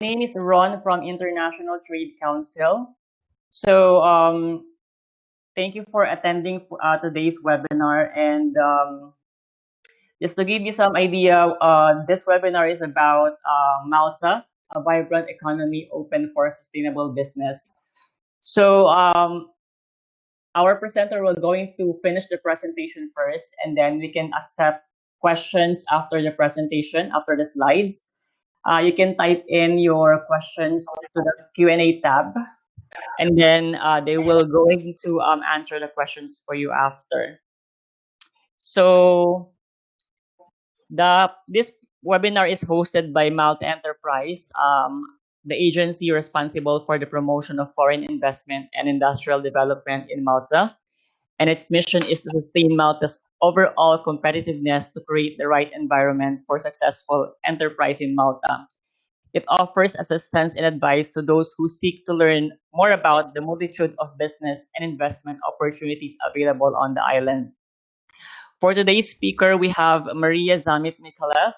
name is Ron from International Trade Council. So, thank you for attending today's webinar. And just to give you some idea, this webinar is about Malta, a vibrant economy open for sustainable business. So, our presenter will going to finish the presentation first, and then we can accept questions after the presentation, after the slides. You can type in your questions to the Q&A tab, and then they will going to answer the questions for you after. So this webinar is hosted by Malta Enterprise, the agency responsible for the promotion of foreign investment and industrial development in Malta. And its mission is to sustain Malta's overall competitiveness to create the right environment for successful enterprise in Malta. It offers assistance and advice to those who seek to learn more about the multitude of business and investment opportunities available on the island. For today's speaker, we have Maria Zamit Mikalev.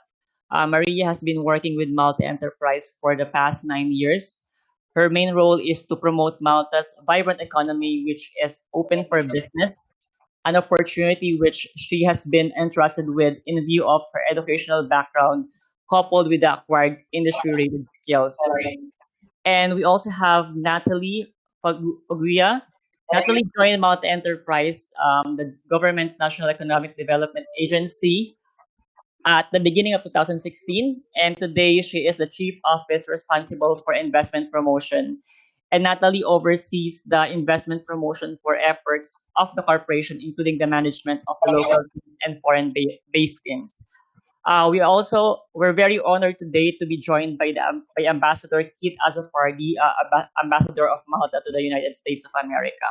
Maria has been working with Malta Enterprise for the past 9 years. Her main role is to promote Malta's vibrant economy, which is open for business, an opportunity which she has been entrusted with in view of her educational background, coupled with the acquired industry-related skills. And we also have Natalie Paglia. Natalie joined Malta Enterprise, the government's National Economic Development Agency, at the beginning of 2016, and today she is the Chief Office responsible for investment promotion. And Natalie oversees the investment promotion for efforts of the corporation, including the management of the local teams and foreign-based teams. We're very honored today to be joined by Ambassador Keith Azofardi, Ambassador of Malta to the United States of America.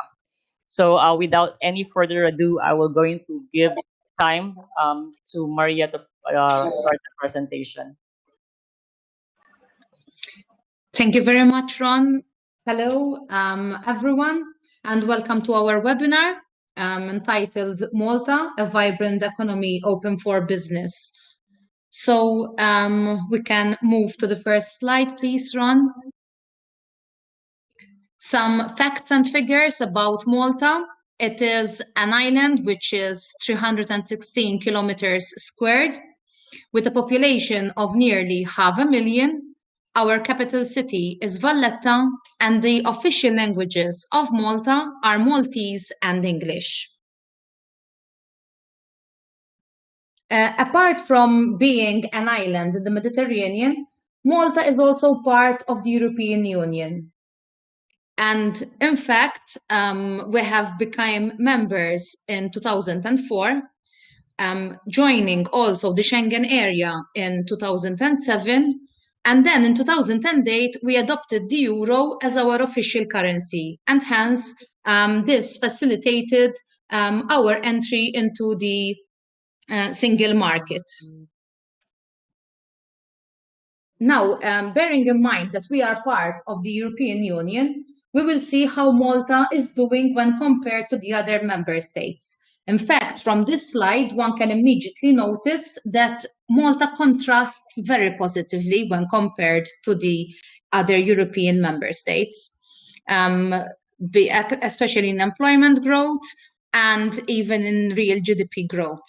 So without any further ado, I will going to give time to Maria to start the presentation. Thank you very much, Ron. Hello, everyone, and welcome to our webinar entitled Malta, a Vibrant Economy Open for Business. So we can move to the first slide, please, Ron. Some facts and figures about Malta. It is an island which is 316 kilometers squared, with a population of nearly 500,000. Our capital city is Valletta, and the official languages of Malta are Maltese and English. Apart from being an island in the Mediterranean, Malta is also part of the European Union. And in fact, we have become members in 2004, joining also the Schengen area in 2007. And then in 2008, we adopted the euro as our official currency. And hence, this facilitated our entry into the single market. Now, bearing in mind that we are part of the European Union, we will see how Malta is doing when compared to the other member states. In fact, from this slide, one can immediately notice that Malta contrasts very positively when compared to the other European member states, especially in employment growth and even in real GDP growth.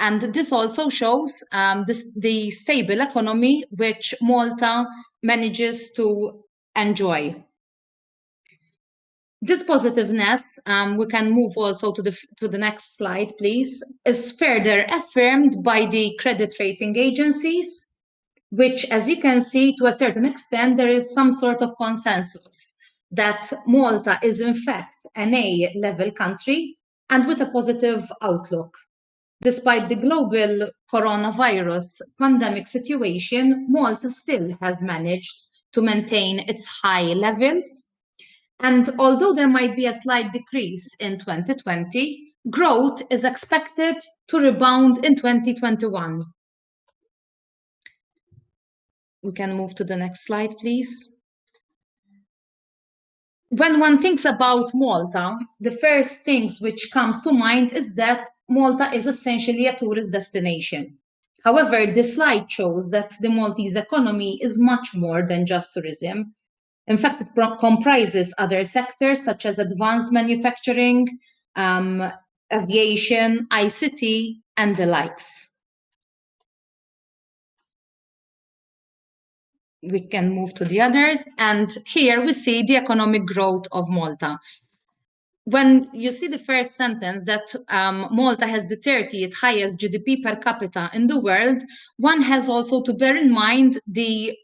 And this also shows the stable economy which Malta manages to enjoy. This positiveness, we can move also to the next slide, please, is further affirmed by the credit rating agencies, which, as you can see, to a certain extent, there is some sort of consensus that Malta is in fact an A-level country and with a positive outlook. Despite the global coronavirus pandemic situation, Malta still has managed to maintain its high levels. And although there might be a slight decrease in 2020, growth is expected to rebound in 2021. We can move to the next slide, please. When one thinks about Malta, the first things which comes to mind is that Malta is essentially a tourist destination. However, this slide shows that the Maltese economy is much more than just tourism. In fact, it comprises other sectors such as advanced manufacturing, aviation, ICT, and the likes. We can move to the others, and here we see the economic growth of Malta. When you see the first sentence that Malta has the 30th highest GDP per capita in the world, one has also to bear in mind the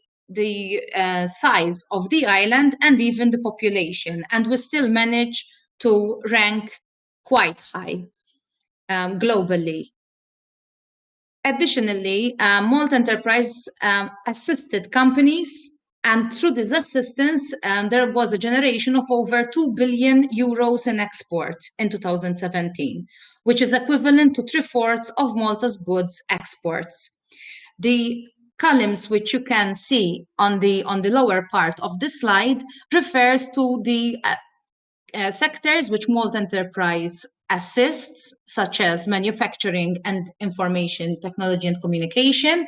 size of the island and even the population, and we still manage to rank quite high globally. Additionally, Malta Enterprise assisted companies, and through this assistance, there was a generation of over 2 billion euros in export in 2017, which is equivalent to 3/4 of Malta's goods exports. The columns which you can see on the lower part of the slide refers to the sectors which Malta Enterprise assists, such as manufacturing and information technology and communication,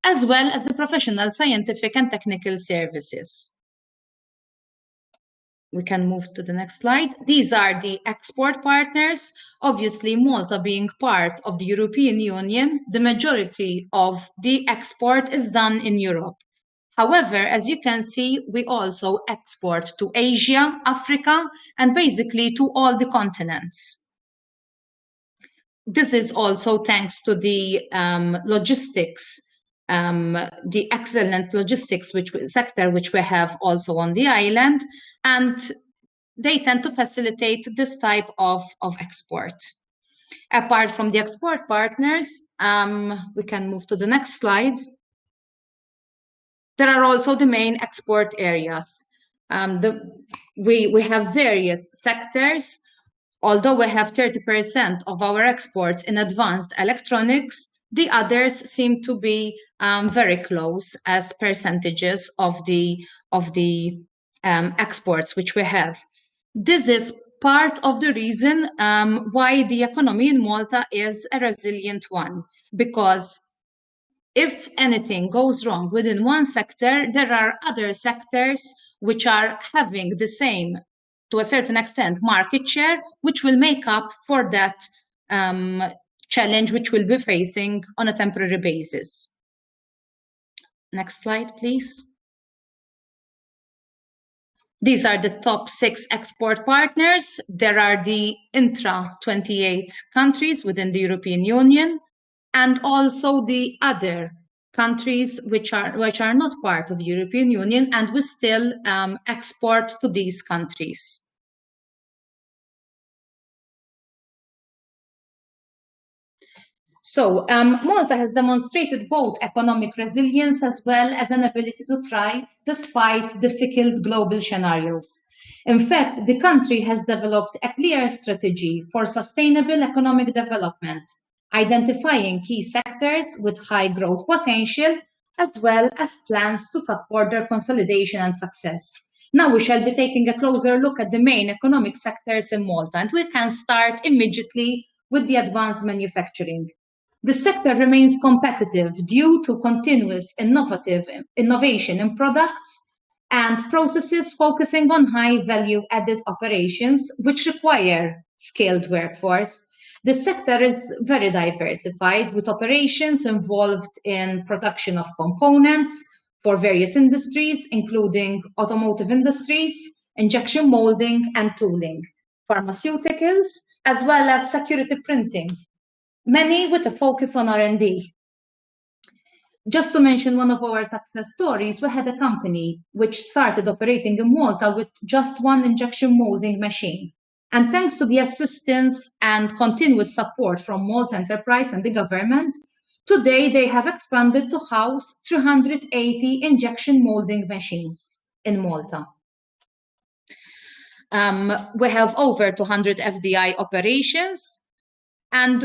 as well as the professional, scientific, and technical services. We can move to the next slide. These are the export partners. Obviously, Malta being part of the European Union, the majority of the export is done in Europe. However, as you can see, we also export to Asia, Africa, and basically to all the continents. This is also thanks to the logistics, the excellent logistics sector which we have also on the island, and they tend to facilitate this type of export. Apart from the export partners, we can move to the next slide. There are also the main export areas. We have various sectors. Although we have 30% of our exports in advanced electronics, the others seem to be very close as percentages of the exports which we have. This is part of the reason why the economy in Malta is a resilient one, because if anything goes wrong within one sector, there are other sectors which are having the same, to a certain extent, market share, which will make up for that challenge which we'll be facing on a temporary basis. Next slide, please. These are the top 6 export partners. There are the intra-28 countries within the European Union, and also the other countries which are not part of the European Union, and we still export to these countries. So Malta has demonstrated both economic resilience as well as an ability to thrive despite difficult global scenarios. In fact, the country has developed a clear strategy for sustainable economic development, identifying key sectors with high growth potential, as well as plans to support their consolidation and success. Now we shall be taking a closer look at the main economic sectors in Malta, and we can start immediately with the advanced manufacturing. The sector remains competitive due to continuous innovation in products and processes focusing on high value added operations which require skilled workforce. The sector is very diversified, with operations involved in production of components for various industries, including automotive industries, injection molding and tooling, pharmaceuticals, as well as security printing, many with a focus on R&D. Just to mention one of our success stories, we had a company which started operating in Malta with just one injection molding machine. And thanks to the assistance and continuous support from Malta Enterprise and the government, today they have expanded to house 380 injection molding machines in Malta. We have over 200 FDI operations, and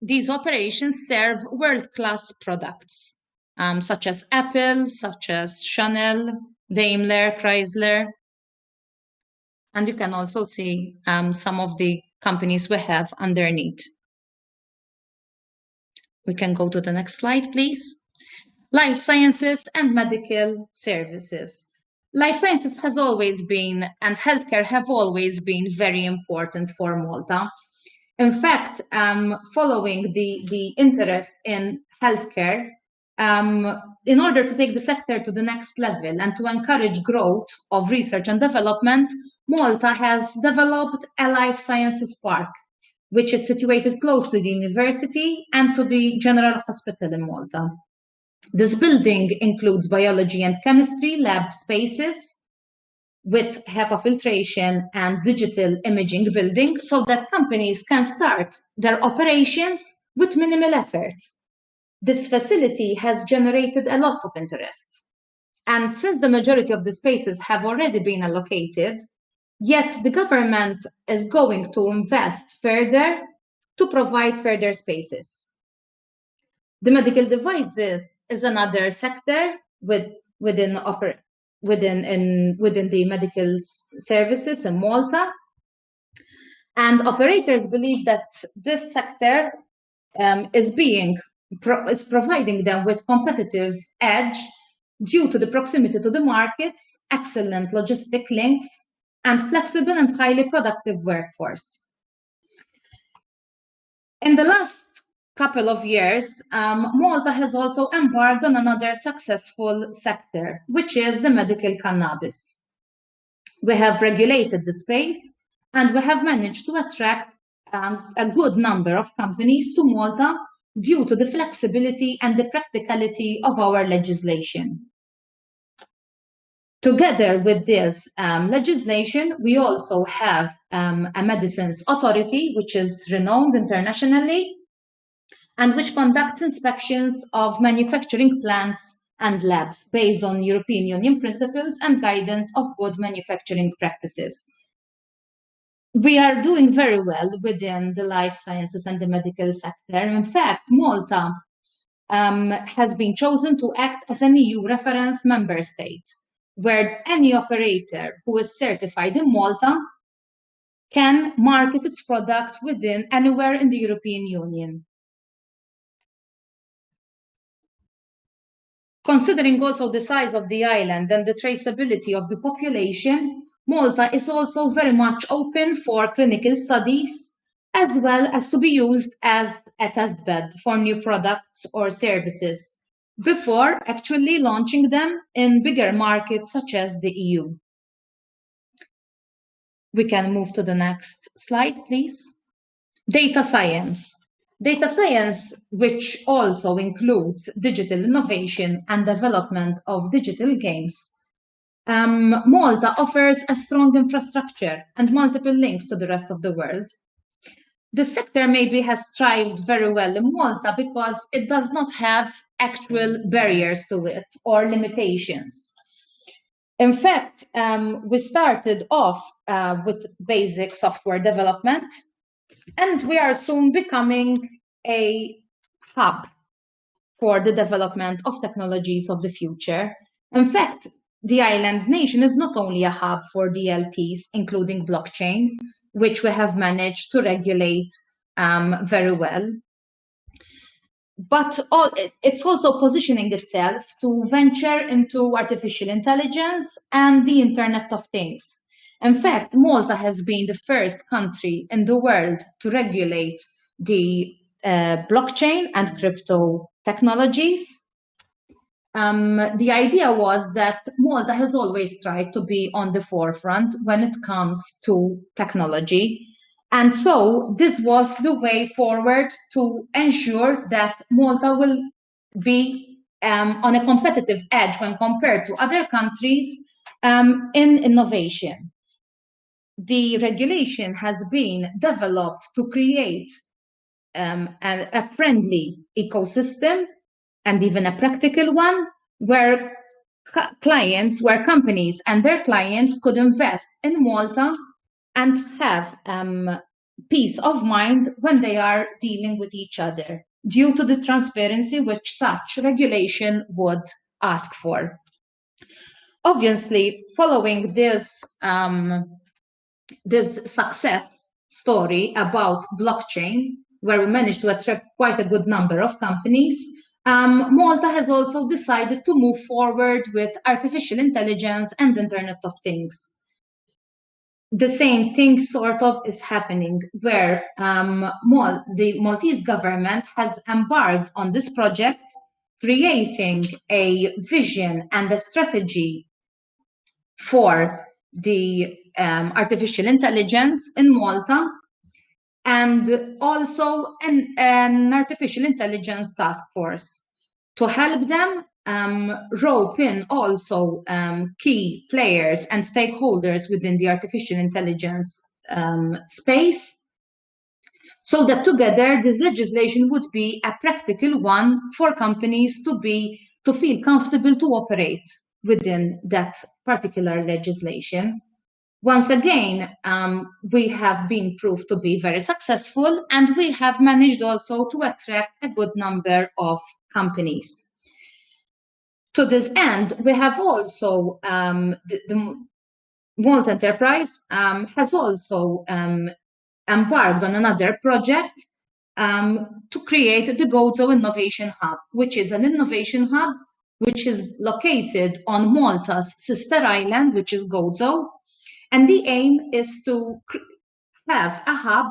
these operations serve world-class products, such as Apple, such as Chanel, Daimler, Chrysler. And you can also see some of the companies we have underneath. We can go to the next slide, please. Life sciences and medical services. Life sciences has always been, and healthcare have always been very important for Malta. In fact, following the interest in healthcare, in order to take the sector to the next level and to encourage growth of research and development, Malta has developed a life sciences park, which is situated close to the university and to the General Hospital in Malta. This building includes biology and chemistry lab spaces with HEPA filtration and digital imaging building so that companies can start their operations with minimal effort. This facility has generated a lot of interest. And since the majority of the spaces have already been allocated, yet the government is going to invest further to provide further spaces. The medical devices is another sector within the medical services in Malta. And operators believe that this sector is providing them with competitive edge due to the proximity to the markets, excellent logistic links, and flexible and highly productive workforce. In the last couple of years, Malta has also embarked on another successful sector, which is the medical cannabis. We have regulated the space and we have managed to attract a good number of companies to Malta due to the flexibility and the practicality of our legislation. Together with this legislation, we also have a medicines authority, which is renowned internationally, and which conducts inspections of manufacturing plants and labs based on European Union principles and guidance of good manufacturing practices. We are doing very well within the life sciences and the medical sector. In fact, Malta has been chosen to act as an EU reference member state, where any operator who is certified in Malta can market its product within anywhere in the European Union. Considering also the size of the island and the traceability of the population, Malta is also very much open for clinical studies, as well as to be used as a testbed for new products or services before actually launching them in bigger markets such as the EU. We can move to the next slide, please. Data science. Data science, which also includes digital innovation and development of digital games. Malta offers a strong infrastructure and multiple links to the rest of the world. The sector maybe has thrived very well in Malta because it does not have actual barriers to it or limitations. In fact, we started off with basic software development, and we are soon becoming a hub for the development of technologies of the future. In fact, the island nation is not only a hub for DLTs, including blockchain, which we have managed to regulate very well, but it's also positioning itself to venture into artificial intelligence and the Internet of Things. In fact, Malta has been the first country in the world to regulate the blockchain and crypto technologies. The idea was that Malta has always tried to be on the forefront when it comes to technology. And so this was the way forward to ensure that Malta will be on a competitive edge when compared to other countries in innovation. The regulation has been developed to create a friendly ecosystem and even a practical one where companies and their clients could invest in Malta and have peace of mind when they are dealing with each other due to the transparency which such regulation would ask for. Obviously, following this success story about blockchain, where we managed to attract quite a good number of companies, Malta has also decided to move forward with artificial intelligence and Internet of Things. The same thing sort of is happening where the Maltese government has embarked on this project, creating a vision and a strategy for the artificial intelligence in Malta, and also an artificial intelligence task force to help them rope in also key players and stakeholders within the artificial intelligence space, so that together this legislation would be a practical one for companies to feel comfortable to operate within that particular legislation. Once again, we have been proved to be very successful, and we have managed also to attract a good number of companies. To this end, we have also, the Malta Enterprise has also embarked on another project to create the Gozo Innovation Hub, which is an innovation hub which is located on Malta's sister island, which is Gozo. And the aim is to have a hub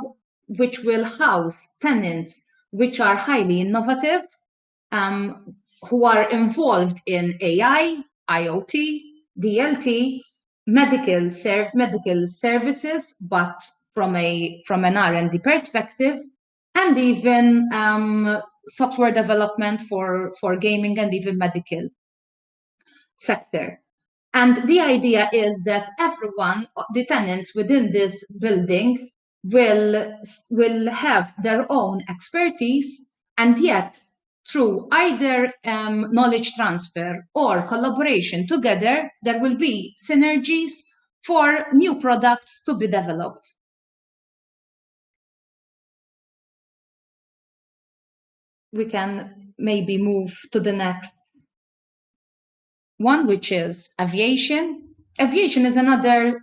which will house tenants which are highly innovative, who are involved in AI, IoT, DLT, medical services, but from an R&D perspective, and even software development for gaming and even medical sector. And the idea is that everyone, the tenants within this building, will have their own expertise, and yet through either knowledge transfer or collaboration together, there will be synergies for new products to be developed. We can maybe move to the next one, which is Aviation. Aviation is another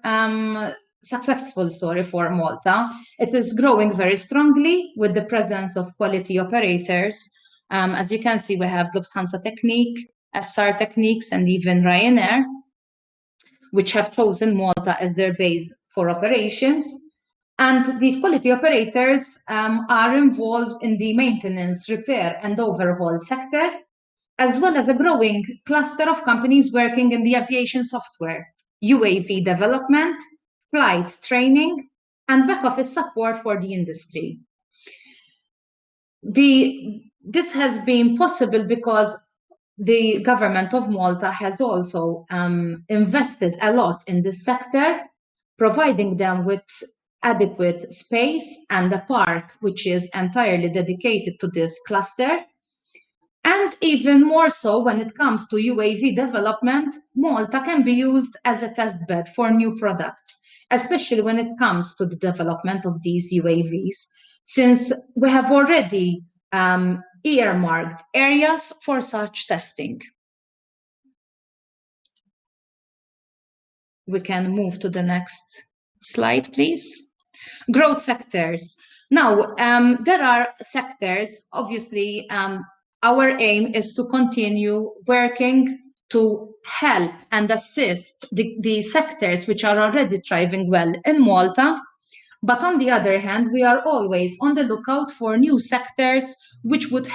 successful story for Malta. It is growing very strongly with the presence of quality operators. As you can see, we have Lufthansa Technik, SR Techniques, and even Ryanair, which have chosen Malta as their base for operations. And these quality operators are involved in the maintenance, repair, and overhaul sector, as well as a growing cluster of companies working in the aviation software, UAV development, flight training, and back office support for the industry. This has been possible because the government of Malta has also invested a lot in this sector, providing them with adequate space and a park which is entirely dedicated to this cluster. And even more so when it comes to UAV development, Malta can be used as a test bed for new products, especially when it comes to the development of these UAVs, since we have already earmarked areas for such testing. We can move to the next slide, please. Growth sectors. Now, there are sectors, obviously, our aim is to continue working to help and assist the sectors which are already thriving well in Malta. But on the other hand, we are always on the lookout for new sectors which would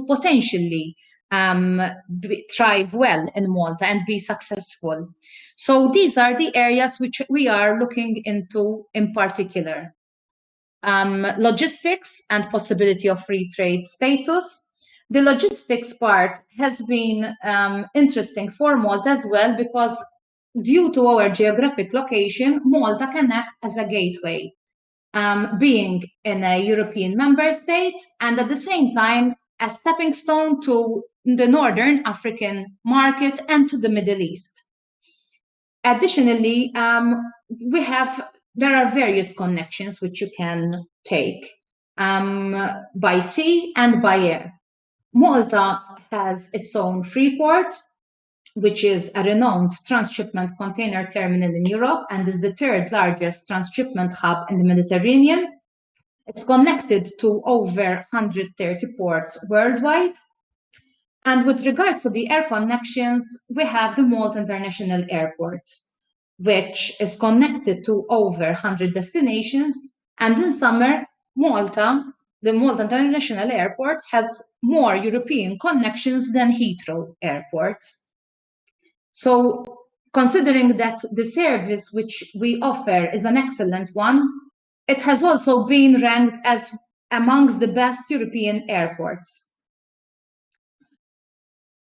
potentially thrive well in Malta and be successful. So these are the areas which we are looking into in particular. Logistics and possibility of free trade status. The logistics part has been interesting for Malta as well, because due to our geographic location, Malta can act as a gateway, being in a European member state and at the same time a stepping stone to the Northern African market and to the Middle East. Additionally, there are various connections which you can take by sea and by air. Malta has its own free port, which is a renowned transshipment container terminal in Europe and is the third largest transshipment hub in the Mediterranean. It's connected to over 130 ports worldwide. And with regards to the air connections, we have the Malta International Airport, which is connected to over 100 destinations. And in summer, the Malta International Airport has more European connections than Heathrow Airport. So considering that the service which we offer is an excellent one, it has also been ranked as amongst the best European airports.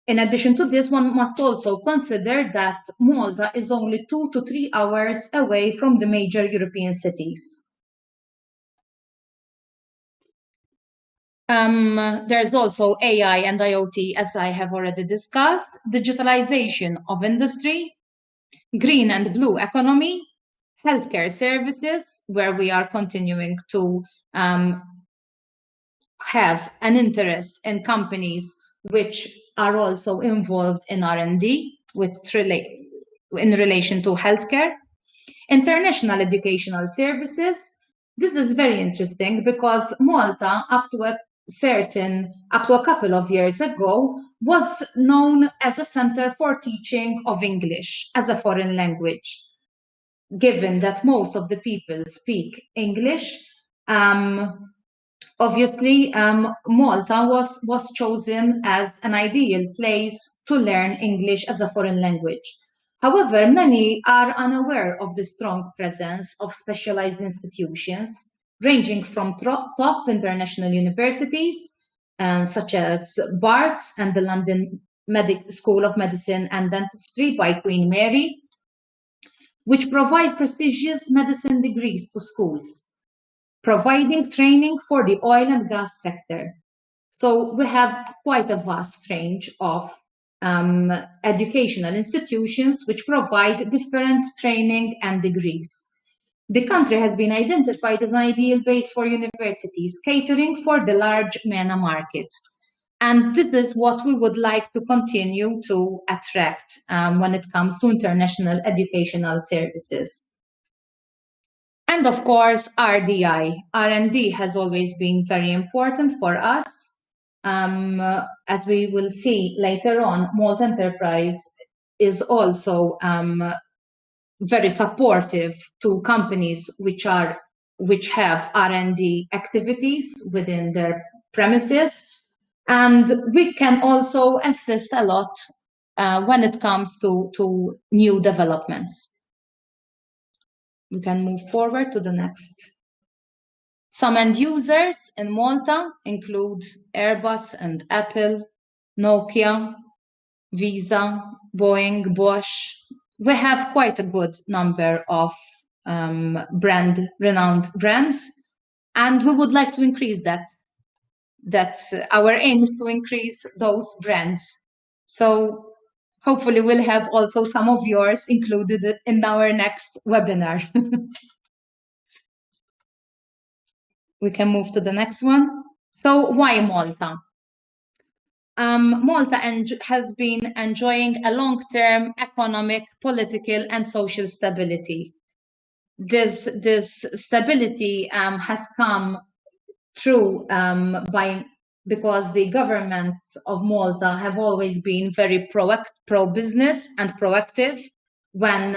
In addition to this, one must also consider that Malta is only 2 to 3 hours away from the major European cities. There's also AI and IoT, as I have already discussed, digitalization of industry, green and blue economy, healthcare services, where we are continuing to have an interest in companies which are also involved in R&D in relation to healthcare. International educational services. This is very interesting because Malta, up to a couple of years ago, was known as a center for teaching of English as a foreign language. Given that most of the people speak English, obviously, Malta was chosen as an ideal place to learn English as a foreign language. However, many are unaware of the strong presence of specialized institutions, ranging from top international universities, such as Barts and the London School of Medicine and Dentistry by Queen Mary, which provide prestigious medicine degrees to schools, providing training for the oil and gas sector. So we have quite a vast range of educational institutions which provide different training and degrees. The country has been identified as an ideal base for universities, catering for the large MENA market. And this is what we would like to continue to attract when it comes to international educational services. And of course, RDI. R&D has always been very important for us. As we will see later on, Malta Enterprise is also very supportive to companies which have R&D activities within their premises. And we can also assist a lot when it comes to new developments. We can move forward to the next. Some end users in Malta include Airbus and Apple, Nokia, Visa, Boeing, Bosch. We have quite a good number of renowned brands, and we would like to increase that. Our aim is to increase those brands. So hopefully we'll have also some of yours included in our next webinar. We can move to the next one. So why Malta? Malta has been enjoying a long-term economic, political, and social stability. This stability has come through because the government of Malta have always been very pro-business and proactive when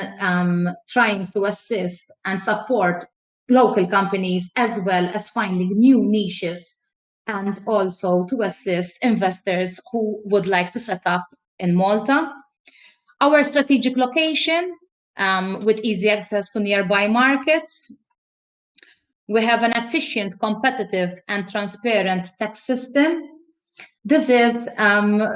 trying to assist and support local companies, as well as finding new niches and also to assist investors who would like to set up in Malta. Our strategic location with easy access to nearby markets. We have an efficient, competitive, and transparent tax system. This is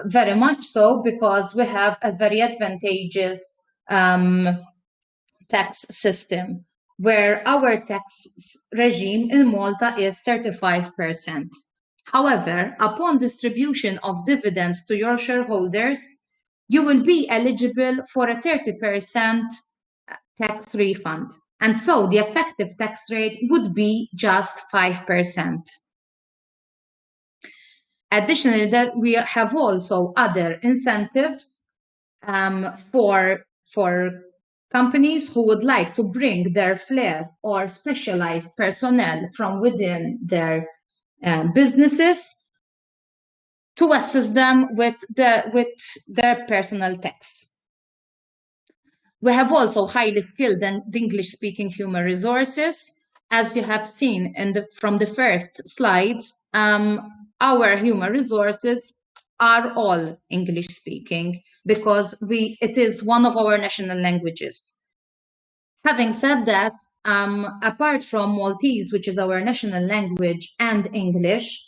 very much so because we have a very advantageous tax system, where our tax regime in Malta is 35%. However, upon distribution of dividends to your shareholders, you will be eligible for a 30% tax refund. And so the effective tax rate would be just 5%. Additionally, that we have also other incentives for companies who would like to bring their flair or specialized personnel from within their businesses to assist them with their personal tax. We have also highly skilled and English-speaking human resources. As you have seen from the first slides, our human resources are all English-speaking because it is one of our national languages. Having said that, apart from Maltese, which is our national language, and English,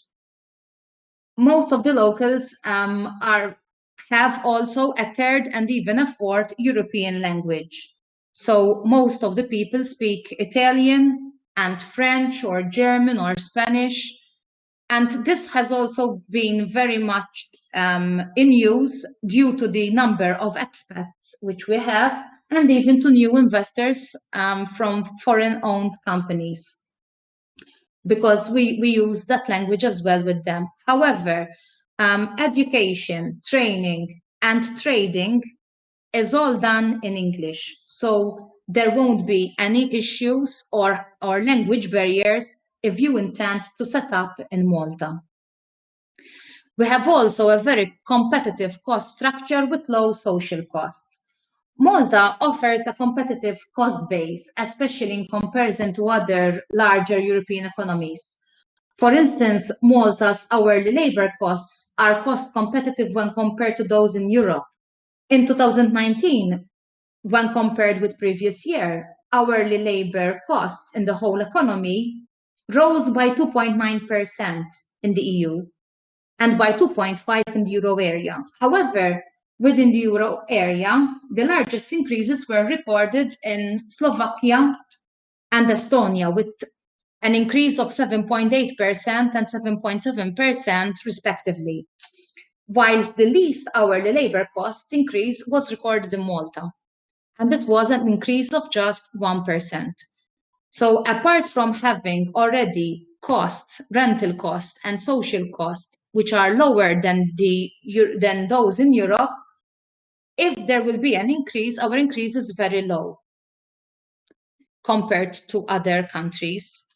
most of the locals have also a third and even a fourth European language. So most of the people speak Italian and French or German or Spanish. And this has also been very much in use due to the number of expats which we have, and even to new investors from foreign-owned companies, because we use that language as well with them. However, education, training, and trading is all done in English. So there won't be any issues or language barriers if you intend to set up in Malta. We have also a very competitive cost structure with low social costs. Malta offers a competitive cost base, especially in comparison to other larger European economies. For instance, Malta's hourly labor costs are cost competitive when compared to those in Europe. In 2019, when compared with previous year, hourly labor costs in the whole economy rose by 2.9% in the EU and by 2.5% in the euro area. However, within the euro area, the largest increases were recorded in Slovakia and Estonia, with an increase of 7.8% and 7.7% respectively, whilst the least hourly labor cost increase was recorded in Malta, and it was an increase of just 1%. So apart from having already costs, rental costs and social costs, which are lower than those in Europe, if there will be an increase, our increase is very low compared to other countries.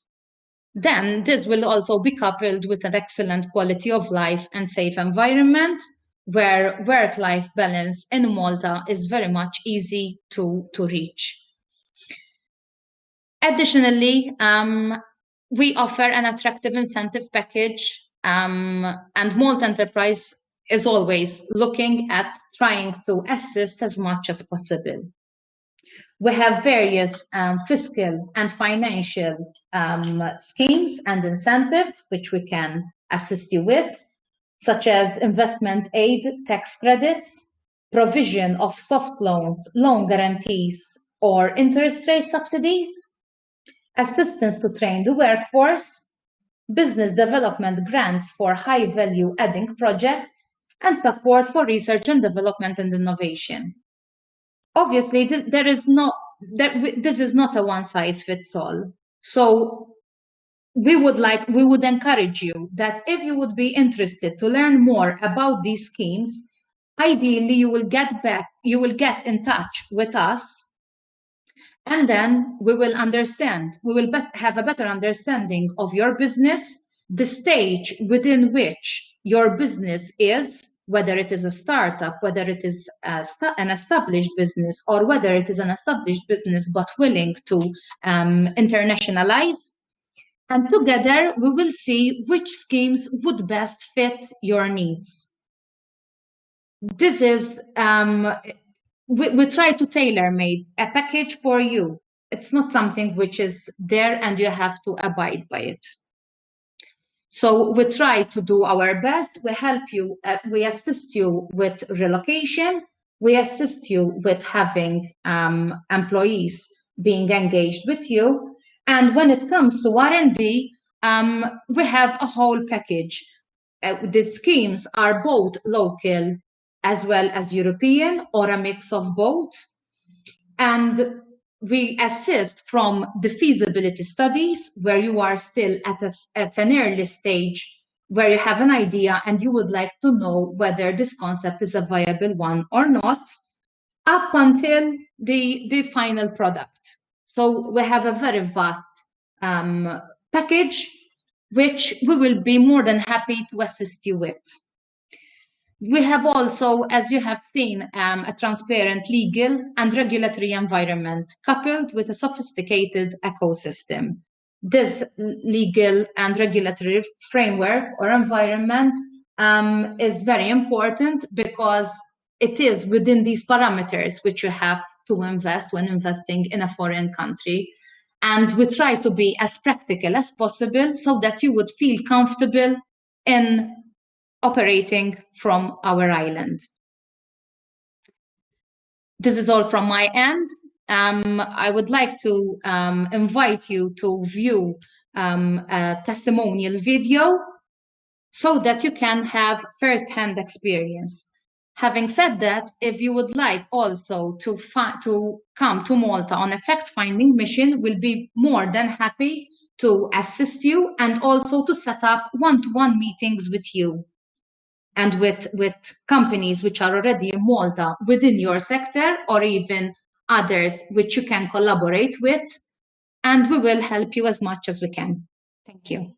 Then this will also be coupled with an excellent quality of life and safe environment, where work-life balance in Malta is very much easy to reach. Additionally, we offer an attractive incentive package, and Malta Enterprise is always looking at trying to assist as much as possible. We have various fiscal and financial schemes and incentives which we can assist you with, such as investment aid, tax credits, provision of soft loans, loan guarantees, or interest rate subsidies, assistance to train the workforce, business development grants for high value adding projects, and support for research and development and innovation. Obviously, this is not a one-size-fits-all. So we would encourage you that if you would be interested to learn more about these schemes, ideally you will get in touch with us, and then we will have a better understanding of your business, the stage within which your business is, whether it is a startup, whether it is an established business, or whether it is an established business but willing to internationalize. And together we will see which schemes would best fit your needs. This is, we try to tailor-made a package for you. It's not something which is there and you have to abide by it. So we try to do our best. We help you, we assist you with relocation. We assist you with having employees being engaged with you. And when it comes to R&D, we have a whole package. The schemes are both local as well as European, or a mix of both. And we assist from the feasibility studies, where you are still at an early stage, where you have an idea and you would like to know whether this concept is a viable one or not. up until the final product. So we have a very vast package, which we will be more than happy to assist you with. We have also, as you have seen, a transparent legal and regulatory environment coupled with a sophisticated ecosystem. This legal and regulatory framework or environment is very important because it is within these parameters which you have to invest when investing in a foreign country. And we try to be as practical as possible so that you would feel comfortable in operating from our island. This is all from my end. I would like to invite you to view a testimonial video so that you can have first-hand experience. Having said that, if you would like also to come to Malta on a fact-finding mission, we'll be more than happy to assist you and also to set up one-to-one meetings with you and with companies which are already in Malta within your sector or even others which you can collaborate with, and we will help you as much as we can. Thank you.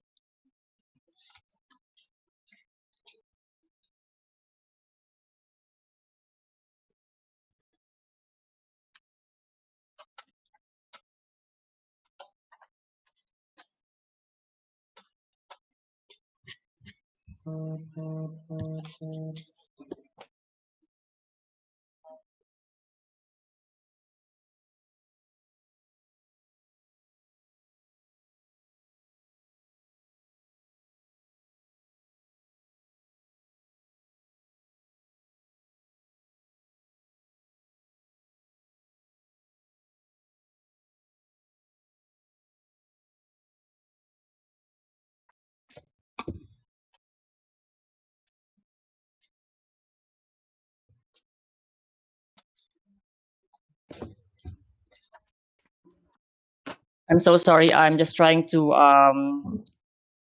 I'm so sorry. I'm just trying to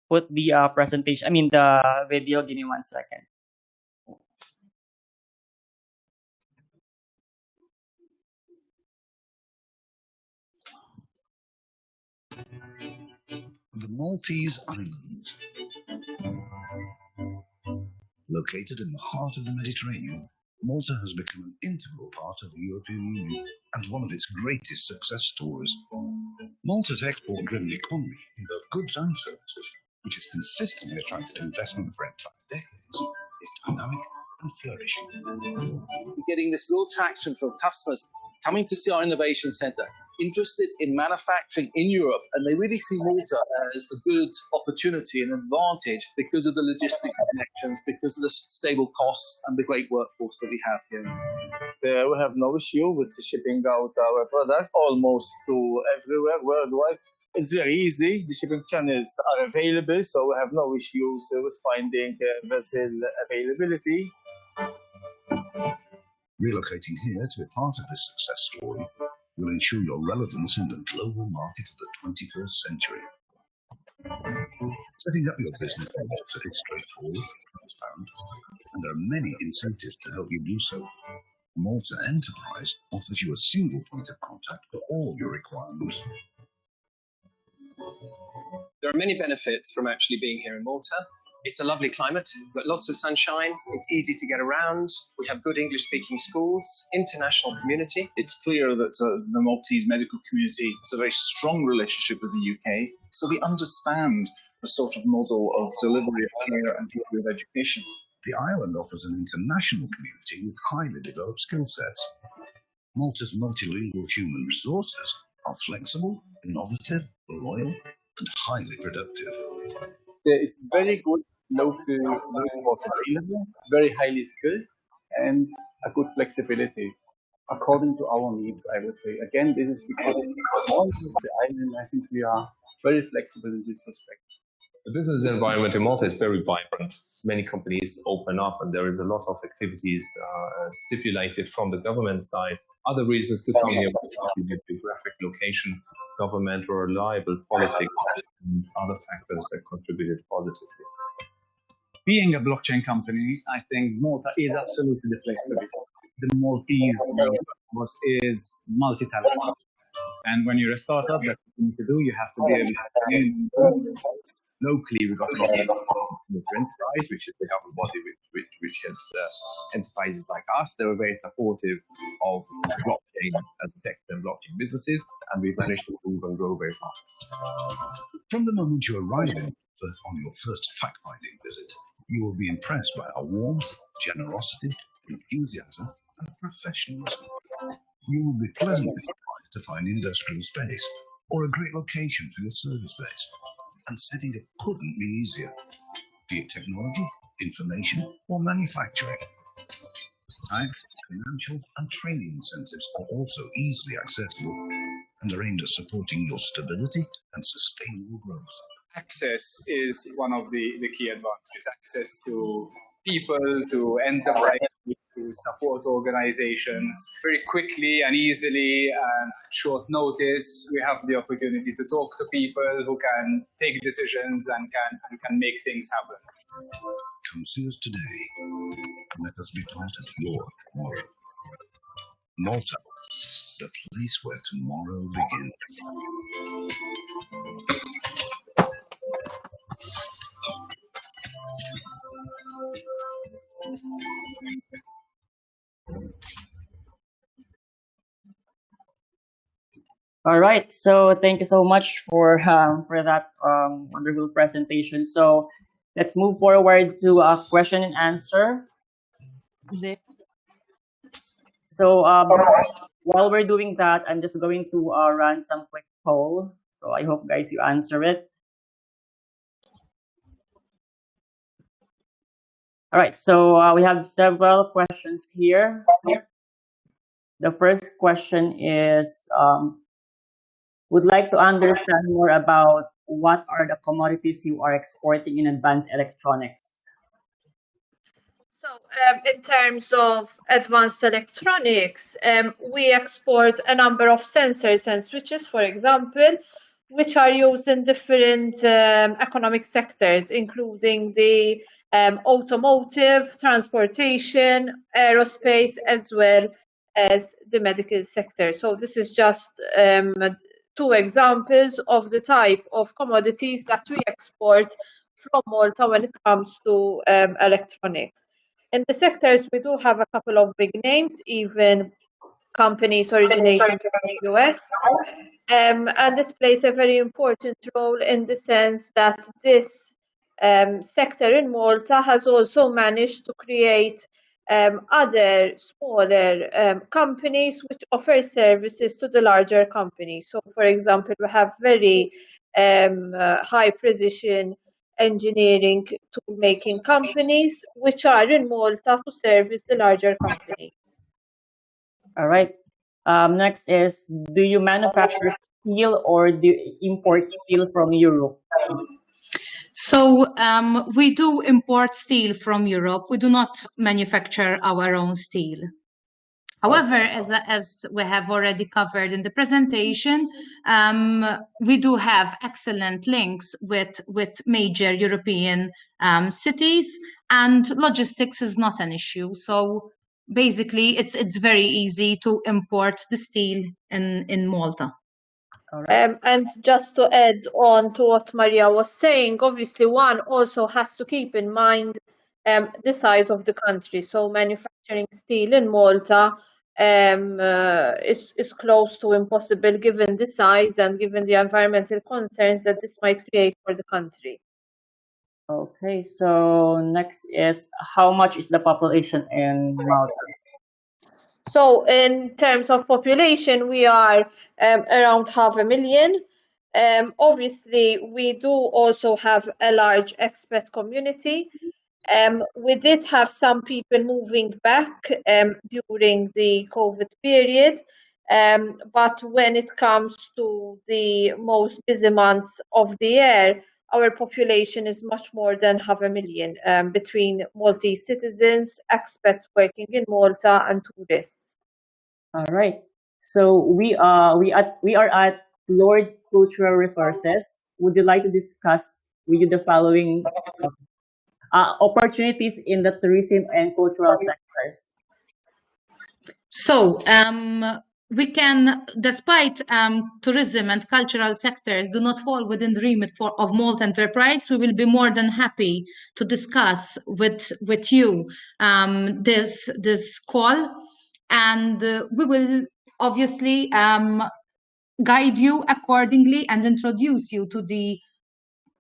put the presentation. I mean the video. Give me 1 second. The Maltese Islands. Located in the heart of the Mediterranean, Malta has become an integral part of the European Union and one of its greatest success stories. Malta's export-driven economy in both goods and services, which has consistently attracted investment for entire decades, is dynamic and flourishing. We're getting this real traction from customers coming to see our innovation center, interested in manufacturing in Europe, and they really see Malta as a good opportunity and advantage because of the logistics connections, because of the stable costs and the great workforce that we have here. We have no issue with shipping out our products almost to everywhere worldwide. It's very easy. The shipping channels are available, so we have no issues with finding vessel availability. Relocating here to be part of this success story will ensure your relevance in the global market of the 21st century. Setting up your business in Malta is straightforward, transparent, and there are many incentives to help you do so. Malta Enterprise offers you a single point of contact for all your requirements. There are many benefits from actually being here in Malta. It's a lovely climate, we've got lots of sunshine, it's easy to get around, we have good English-speaking schools, international community. It's clear that the Maltese medical community has a very strong relationship with the UK, so we understand the sort of model of delivery of care and delivery of education. The island offers an international community with highly developed skill sets. Malta's multilingual human resources are flexible, innovative, loyal, and highly productive. There is very good local workforce available, very highly skilled, and a good flexibility according to our needs, I would say. Again, this is because all of the island, I think we are very flexible in this respect. The business environment in Malta is very vibrant. Many companies open up and there is a lot of activities stipulated from the government side. Other reasons could come here, geographic location, government or reliable politics, and other factors that contributed positively. Being a blockchain company, I think Malta is absolutely the place to be. The Maltese boss, is multi-talent. And when you're a startup, that's what you need to do. You have to be able to train locally. We got a lot of enterprise, which is the government body which helps enterprises like us. They were very supportive of blockchain as a sector and blockchain businesses, and we've managed to move and grow very fast. From the moment you arrive on your first fact-finding visit, you will be impressed by our warmth, generosity, enthusiasm, and professionalism. You will be pleasantly surprised to find industrial space or a great location for your service base. And setting it couldn't be easier, be it technology, information, or manufacturing. Tax, financial, and training incentives are also easily accessible and are aimed at supporting your stability and sustainable growth. Access is one of the key advantages. Access to people, to enterprises, to support organizations very quickly and easily and at short notice. We have the opportunity to talk to people who can take decisions and can make things happen. Come see us today and let us be part of your tomorrow. Malta, the place where tomorrow begins. All right. So thank you so much for that wonderful presentation. So let's move forward to a question and answer. So while we're doing that, I'm just going to run some quick poll. So I hope guys you answer it. All right. So we have several questions here. The first question is, would like to understand more about what are the commodities you are exporting in advanced electronics? So in terms of advanced electronics, we export a number of sensors and switches, for example, which are used in different economic sectors, including the automotive, transportation, aerospace, as well as the medical sector. So this is just two examples of the type of commodities that we export from Malta when it comes to electronics. In the sectors, we do have a couple of big names, even companies originating from the US. And it plays a very important role in the sense that this sector in Malta has also managed to create other smaller companies which offer services to the larger companies. So, for example, we have very high precision engineering tool making companies which are in Malta to service the larger company. All right. Next is, do you manufacture steel or do you import steel from Europe? So we do import steel from Europe. We do not manufacture our own steel. However, as we have already covered in the presentation, we do have excellent links with major European cities, and logistics is not an issue. So basically, it's very easy to import the steel in Malta. And just to add on to what Maria was saying, obviously one also has to keep in mind the size of the country. So manufacturing steel in Malta is close to impossible given the size and given the environmental concerns that this might create for the country. Okay, so next is, how much is the population in Malta? So in terms of population, we are around 500,000. Obviously, we do also have a large expat community. We did have some people moving back during the COVID period, but when it comes to the most busy months of the year, our population is much more than 500,000 between Maltese citizens, expats working in Malta, and tourists. All right. So we are at Lord Cultural Resources. Would you like to discuss with you the following opportunities in the tourism and cultural sectors? So we can, despite tourism and cultural sectors do not fall within the remit of Malta Enterprise, we will be more than happy to discuss with you this call, and we will obviously guide you accordingly and introduce you to the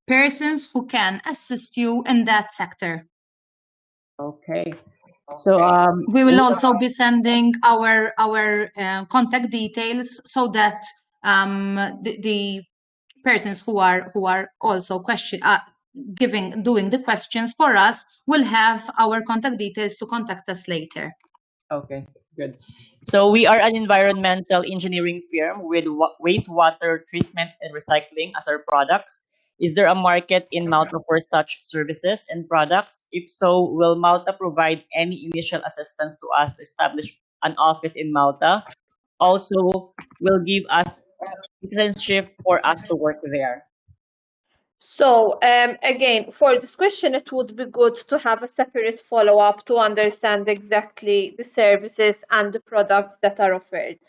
persons who can assist you in that sector. Okay. So we will also be sending our contact details so that the persons who are also doing the questions for us will have our contact details to contact us later. Okay, good. So we are an environmental engineering firm with wastewater treatment and recycling as our products. Is there a market in Malta for such services and products? If so, will Malta provide any initial assistance to us to establish an office in Malta? Also, will give us citizenship for us to work there. So again, for this question, it would be good to have a separate follow-up to understand exactly the services and the products that are offered.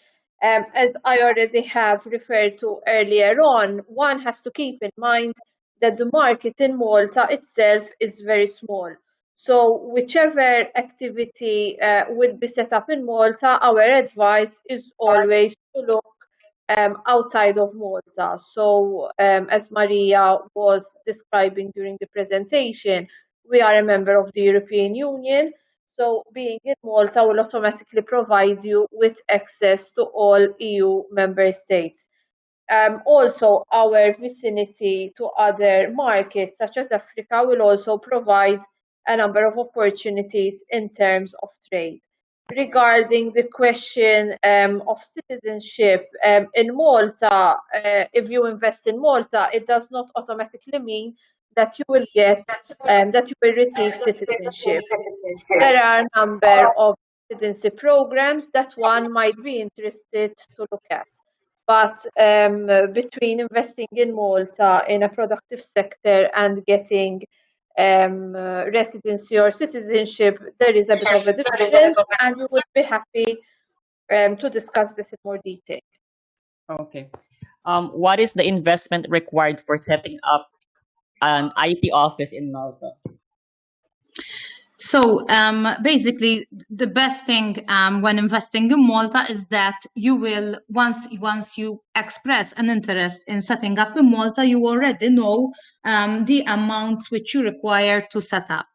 As I already have referred to earlier on, one has to keep in mind that the market in Malta itself is very small. So whichever activity will be set up in Malta, our advice is always to look outside of Malta. So as Maria was describing during the presentation, we are a member of the European Union. So being in Malta will automatically provide you with access to all EU member states. Also, our vicinity to other markets, such as Africa, will also provide a number of opportunities in terms of trade. Regarding the question of citizenship in Malta, if you invest in Malta, it does not automatically mean that you will receive citizenship. There are a number of citizenship programs that one might be interested to look at. But between investing in Malta in a productive sector and getting residency or citizenship, there is a bit of a difference, and we would be happy to discuss this in more detail. Okay. What is the investment required for setting up an IT office in Malta? So basically, the best thing when investing in Malta is that you will, once you express an interest in setting up in Malta, you already know the amounts which you require to set up.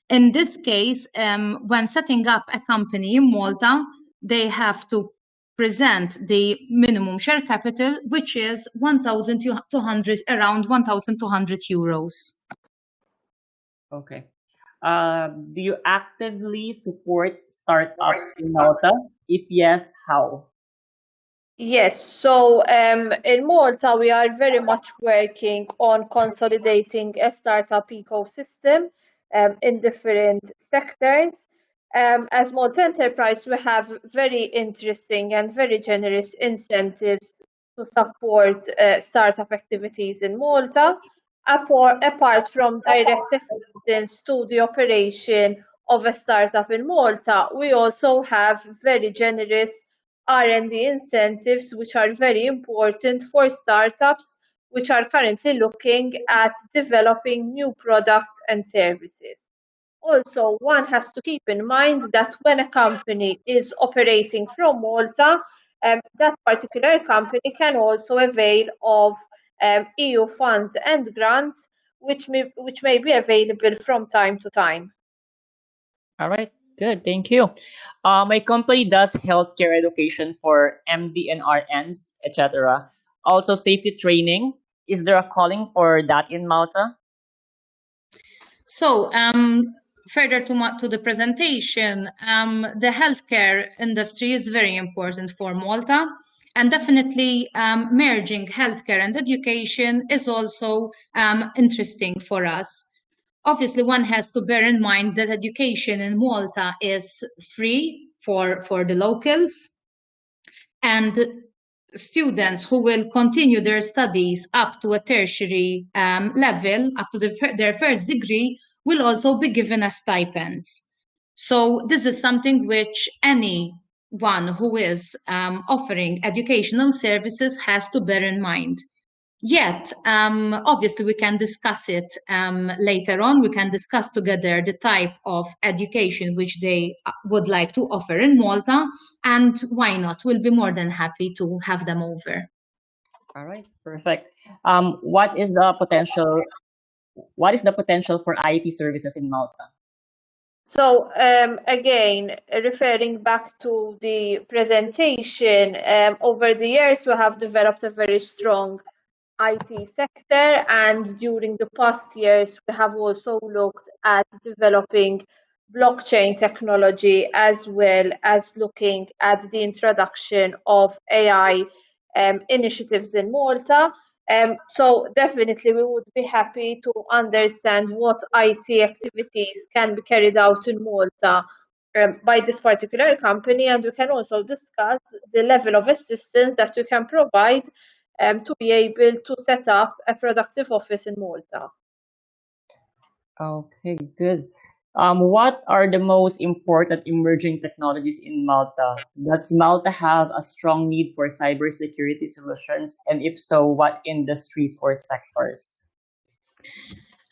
In this case, when setting up a company in Malta, they have to present the minimum share capital, which is 1,200, around 1,200 euros. Okay. Do you actively support startups in Malta? If yes, how? Yes, so in Malta, we are very much working on consolidating a startup ecosystem in different sectors. As Malta Enterprise, we have very interesting and very generous incentives to support startup activities in Malta. Apart from direct assistance to the operation of a startup in Malta, we also have very generous R&D incentives, which are very important for startups which are currently looking at developing new products and services. Also, one has to keep in mind that when a company is operating from Malta, that particular company can also avail of EU funds and grants, which may be available from time to time. All right, good, thank you. My company does healthcare education for MD and RNs, etc. Also, safety training. Is there a calling for that in Malta? So, further to the presentation, the healthcare industry is very important for Malta, and definitely merging healthcare and education is also interesting for us. Obviously, one has to bear in mind that education in Malta is free for the locals, and students who will continue their studies up to a tertiary level, up to their first degree, will also be given a stipend. So this is something which any one who is offering educational services has to bear in mind. Yet, obviously, we can discuss it later on. We can discuss together the type of education which they would like to offer in Malta, and why not? We'll be more than happy to have them over. All right, perfect. What is the potential? What is the potential for IT services in Malta? So again, referring back to the presentation, over the years we have developed a very strong IT sector, and during the past years we have also looked at developing blockchain technology as well as looking at the introduction of AI initiatives in Malta. So definitely we would be happy to understand what IT activities can be carried out in Malta by this particular company, and we can also discuss the level of assistance that we can provide to be able to set up a productive office in Malta. Okay, good. What are the most important emerging technologies in Malta? Does Malta have a strong need for cybersecurity solutions? And if so, what industries or sectors?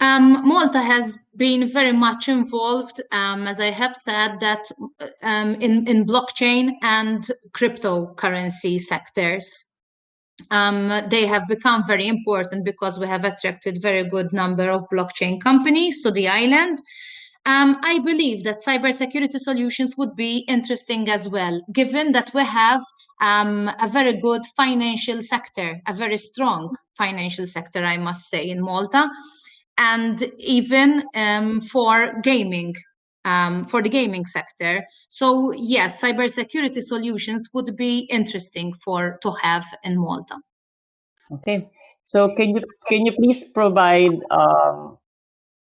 Malta has been very much involved, as I have said, that in blockchain and cryptocurrency sectors. They have become very important because we have attracted very good number of blockchain companies to the island. I believe that cybersecurity solutions would be interesting as well, given that we have a very good financial sector, a very strong financial sector, I must say, in Malta, and even for gaming. For the gaming sector. So yes, cybersecurity solutions would be interesting to have in Malta. Okay. So can you please provide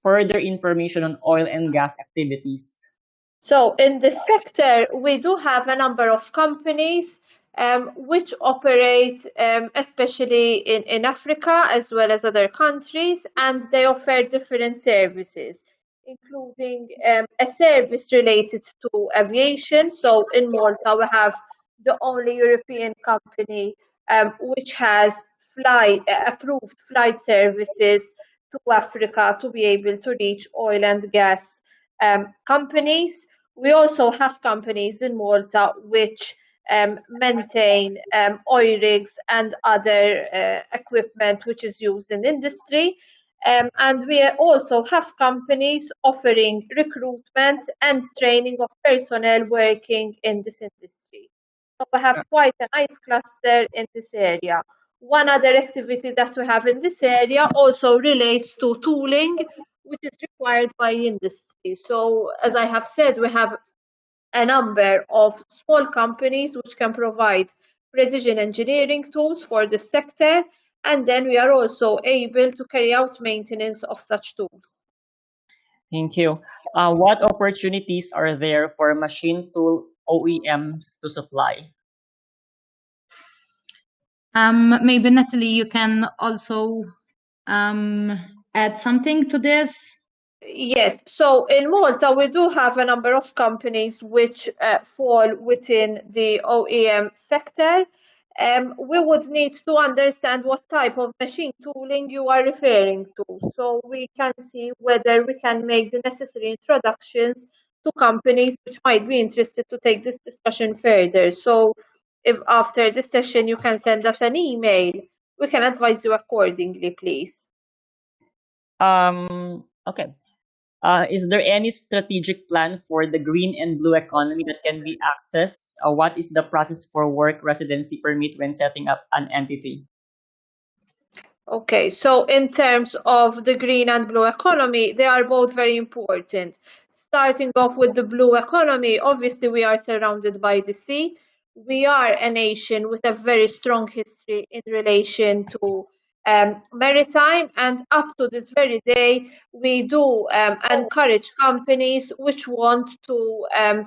further information on oil and gas activities? So in this sector, we do have a number of companies which operate especially in Africa as well as other countries, and they offer different services, including a service related to aviation. So in Malta, we have the only European company which has approved flight services to Africa to be able to reach oil and gas companies. We also have companies in Malta which maintain oil rigs and other equipment which is used in industry. And we also have companies offering recruitment and training of personnel working in this industry. So we have quite a nice cluster in this area. One other activity that we have in this area also relates to tooling, which is required by industry. So, as I have said, we have a number of small companies which can provide precision engineering tools for the sector, and then we are also able to carry out maintenance of such tools. Thank you. What opportunities are there for machine tool OEMs to supply? Maybe Natalie, you can also add something to this. Yes, so in Malta, we do have a number of companies which fall within the OEM sector. We would need to understand what type of machine tooling you are referring to, so we can see whether we can make the necessary introductions to companies which might be interested to take this discussion further. So if after this session you can send us an email, we can advise you accordingly, please. Okay. Is there any strategic plan for the green and blue economy that can be accessed? What is the process for work residency permit when setting up an entity? Okay, so in terms of the green and blue economy, they are both very important. Starting off with the blue economy, obviously we are surrounded by the sea. We are a nation with a very strong history in relation to maritime, and up to this very day, we do encourage companies which want to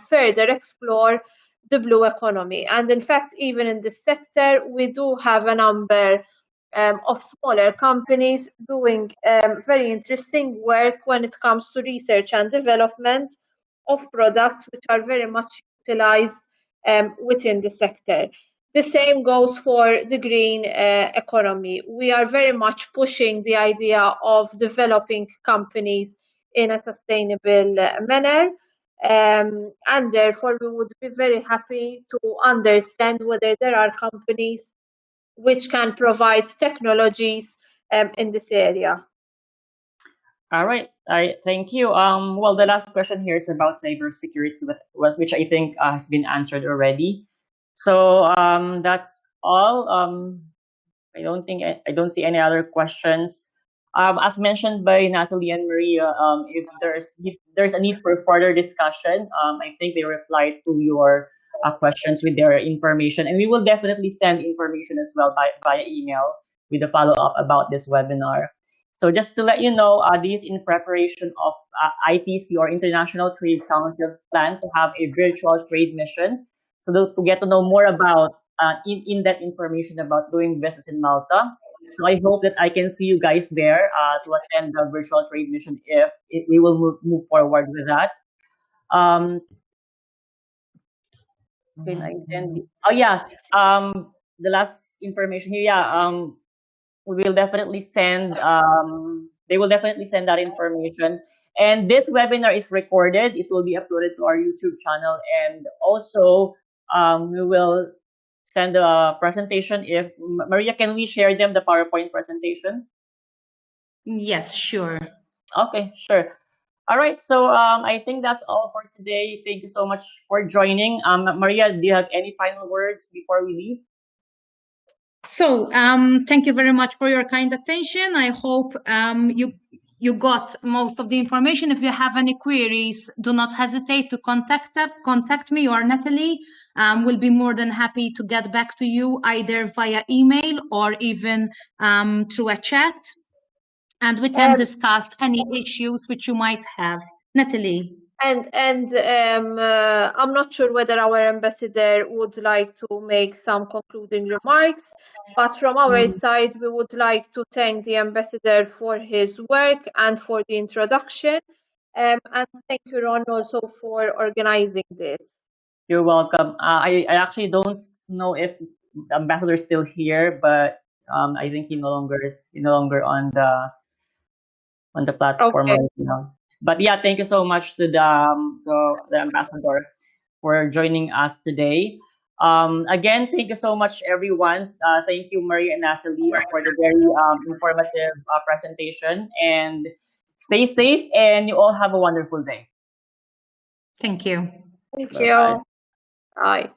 further explore the blue economy. And in fact, even in this sector, we do have a number of smaller companies doing very interesting work when it comes to research and development of products which are very much utilized within the sector. The same goes for the green economy. We are very much pushing the idea of developing companies in a sustainable manner. And therefore, we would be very happy to understand whether there are companies which can provide technologies in this area. All right. Thank you. Well, the last question here is about cybersecurity, which I think has been answered already. So that's all. I don't see any other questions. As mentioned by Natalie and Maria, if there's a need for further discussion, I think they replied to your questions with their information, and we will definitely send information as well via email with a follow up about this webinar. So just to let you know, this in preparation of ITC or International Trade Council's plan to have a virtual trade mission. So to get to know more about in-depth information about doing business in Malta. So I hope that I can see you guys there to attend the virtual trade mission if we will move forward with that. Can I send? Oh yeah. The last information here. Yeah. We will definitely send. They will definitely send that information. And this webinar is recorded. It will be uploaded to our YouTube channel, and also we will send a presentation. If Maria, can we share them the PowerPoint presentation? Yes, sure. Okay, sure. All right, so I think that's all for today. Thank you so much for joining. Maria, do you have any final words before we leave? So thank you very much for your kind attention. I hope you got most of the information. If you have any queries, do not hesitate to contact me or Natalie. We'll be more than happy to get back to you either via email or even through a chat. And we can discuss any issues which you might have. Natalie. And I'm not sure whether our ambassador would like to make some concluding remarks, but from our side, we would like to thank the ambassador for his work and for the introduction. And thank you, Ron, also for organizing this. You're welcome. I actually don't know if the ambassador is still here, but I think he no longer on the platform Okay. right now. But yeah, thank you so much to the ambassador for joining us today. Again, thank you so much, everyone. Thank you, Maria and Natalie, for the very informative presentation. And stay safe, and you all have a wonderful day. Thank you. Thank Bye-bye. you. Bye.